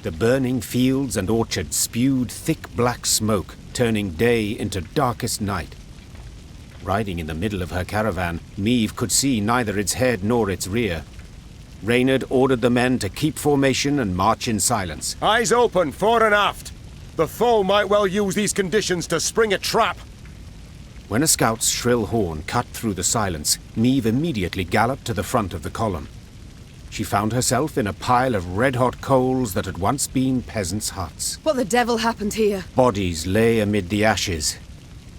The burning fields and orchards spewed thick black smoke, turning day into darkest night. Riding in the middle of her caravan, Meve could see neither its head nor its rear. Reynard ordered the men to keep formation and march in silence. Eyes open, fore and aft! The foe might well use these conditions to spring a trap! When a scout's shrill horn cut through the silence, Meve immediately galloped to the front of the column. She found herself in a pile of red-hot coals that had once been peasants' huts. What the devil happened here? Bodies lay amid the ashes,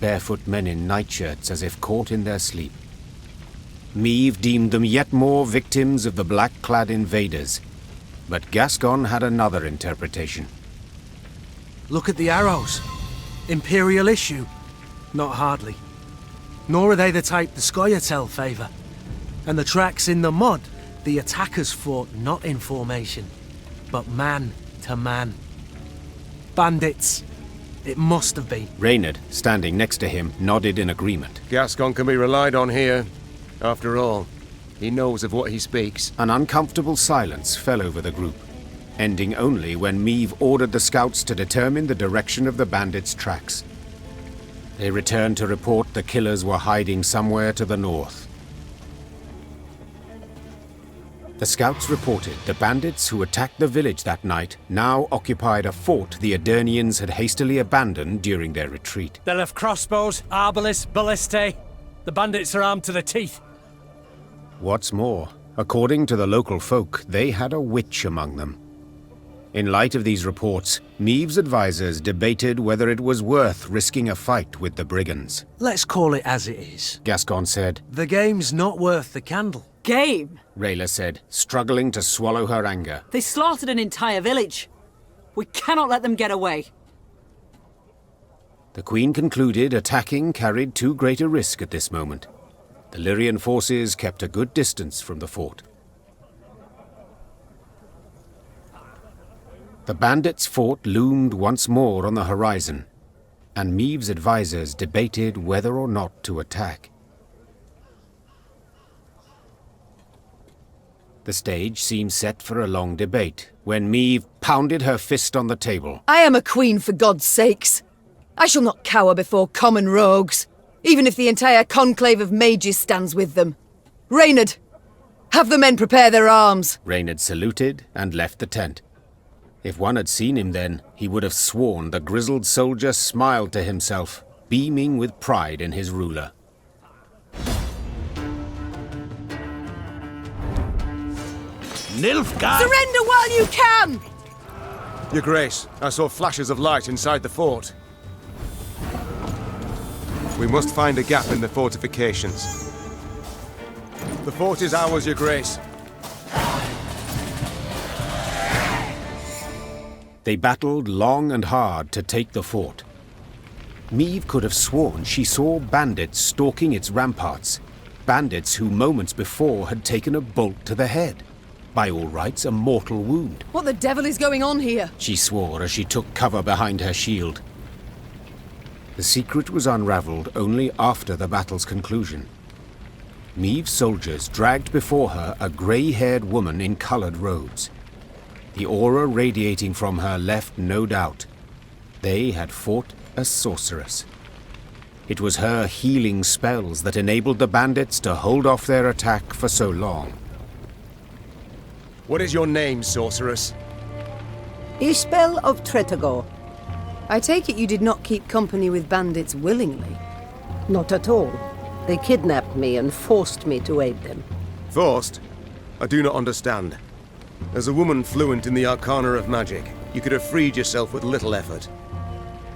barefoot men in nightshirts as if caught in their sleep. Meve deemed them yet more victims of the black-clad invaders, but Gascon had another interpretation. Look at the arrows. Imperial issue. Not hardly. Nor are they the type the Scoia'tael favour. And the tracks in the mud, the attackers fought not in formation, but man to man. Bandits. It must have been. Reynard, standing next to him, nodded in agreement. Gascon can be relied on here. After all, he knows of what he speaks. An uncomfortable silence fell over the group, ending only when Meve ordered the scouts to determine the direction of the bandits' tracks. They returned to report the killers were hiding somewhere to the north. The scouts reported the bandits who attacked the village that night now occupied a fort the Aedirnians had hastily abandoned during their retreat. They'll have crossbows, arbalists, ballistae. The bandits are armed to the teeth. What's more, according to the local folk, they had a witch among them. In light of these reports, Meve's advisors debated whether it was worth risking a fight with the brigands. Let's call it as it is. Gascon said. The game's not worth the candle. Game? Rayla said, struggling to swallow her anger. They slaughtered an entire village. We cannot let them get away. The Queen concluded attacking carried too great a risk at this moment. The Lyrian forces kept a good distance from the fort. The bandits' fort loomed once more on the horizon, and Meve's advisors debated whether or not to attack. The stage seemed set for a long debate, when Meve pounded her fist on the table. I am a queen, for God's sakes. I shall not cower before common rogues, even if the entire conclave of mages stands with them. Reynard, have the men prepare their arms. Reynard saluted and left the tent. If one had seen him then, he would have sworn the grizzled soldier smiled to himself, beaming with pride in his ruler. Nilfgaard! Surrender while you can! Your Grace, I saw flashes of light inside the fort. We must find a gap in the fortifications. The fort is ours, Your Grace. They battled long and hard to take the fort. Meve could have sworn she saw bandits stalking its ramparts. Bandits who moments before had taken a bolt to the head. By all rights, a mortal wound. What the devil is going on here? She swore as she took cover behind her shield. The secret was unraveled only after the battle's conclusion. Meve's soldiers dragged before her a grey-haired woman in coloured robes. The aura radiating from her left no doubt. They had fought a sorceress. It was her healing spells that enabled the bandits to hold off their attack for so long. What is your name, sorceress? Isbel of Tretogor. I take it you did not keep company with bandits willingly. Not at all. They kidnapped me and forced me to aid them. Forced? I do not understand. As a woman fluent in the arcana of magic, you could have freed yourself with little effort.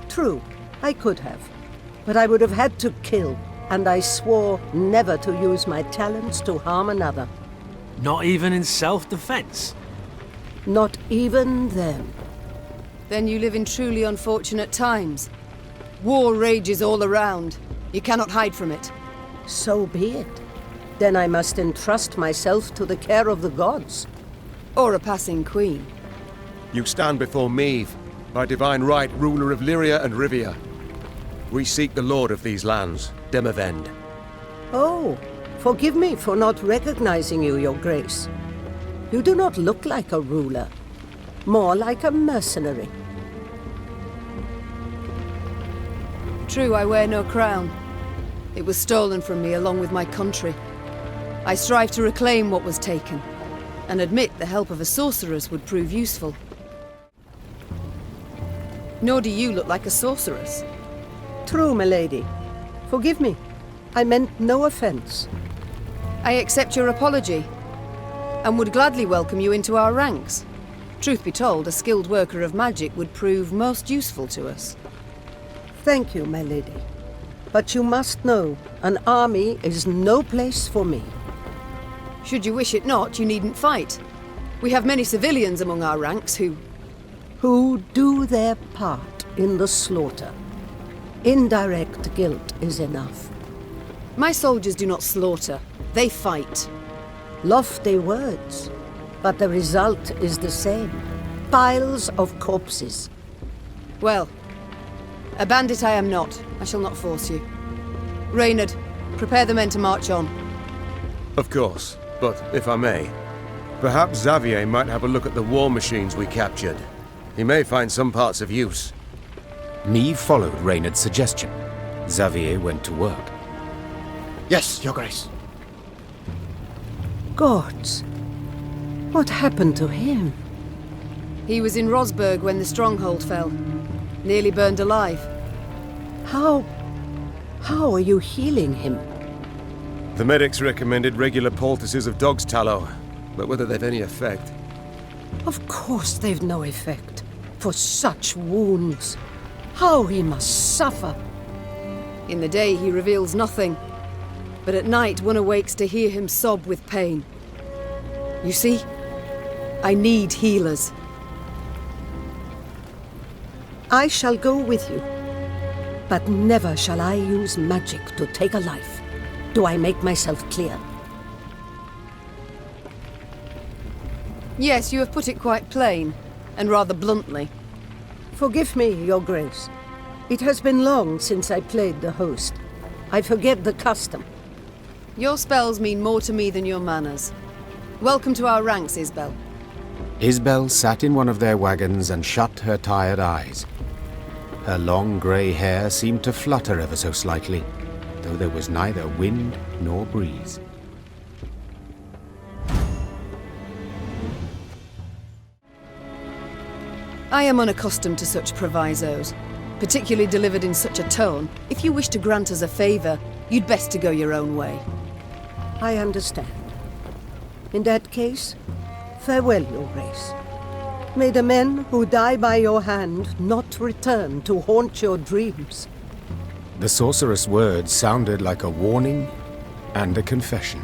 True, I could have. But I would have had to kill, and I swore never to use my talents to harm another. Not even in self-defense? Not even then. Then you live in truly unfortunate times. War rages all around. You cannot hide from it. So be it. Then I must entrust myself to the care of the gods. Or a passing queen. You stand before Meve, by divine right ruler of Lyria and Rivia. We seek the lord of these lands, Demavend. Oh, forgive me for not recognizing you, Your Grace. You do not look like a ruler. More like a mercenary. True, I wear no crown. It was stolen from me along with my country. I strive to reclaim what was taken, and admit the help of a sorceress would prove useful. Nor do you look like a sorceress. True, milady. Forgive me. I meant no offense. I accept your apology, and would gladly welcome you into our ranks. Truth be told, a skilled worker of magic would prove most useful to us. Thank you, my lady. But you must know, an army is no place for me. Should you wish it not, you needn't fight. We have many civilians among our ranks who do their part in the slaughter. Indirect guilt is enough. My soldiers do not slaughter, they fight. Lofty words, but the result is the same. Piles of corpses. Well, a bandit I am not. I shall not force you. Reynard, prepare the men to march on. Of course, but if I may, perhaps Xavier might have a look at the war machines we captured. He may find some parts of use. Niamh followed Reynard's suggestion. Xavier went to work. Yes, Your Grace. Gods. What happened to him? He was in Rosberg when the Stronghold fell. Nearly burned alive. How are you healing him? The medics recommended regular poultices of dog's tallow, but whether they've any effect... Of course they've no effect. For such wounds. How he must suffer. In the day he reveals nothing, but at night one awakes to hear him sob with pain. You see, I need healers. I shall go with you. But never shall I use magic to take a life. Do I make myself clear? Yes, you have put it quite plain, and rather bluntly. Forgive me, Your Grace. It has been long since I played the host. I forget the custom. Your spells mean more to me than your manners. Welcome to our ranks, Isbel. Isbel sat in one of their wagons and shut her tired eyes. Her long grey hair seemed to flutter ever so slightly, though there was neither wind nor breeze. I am unaccustomed to such provisos, particularly delivered in such a tone. If you wish to grant us a favor, you'd best to go your own way. I understand. In that case, farewell, Your Grace. May the men who die by your hand not return to haunt your dreams. The sorceress' words sounded like a warning and a confession.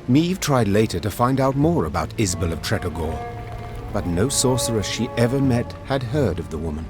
Niamh tried later to find out more about Isbel of Tretogor, but no sorceress she ever met had heard of the woman.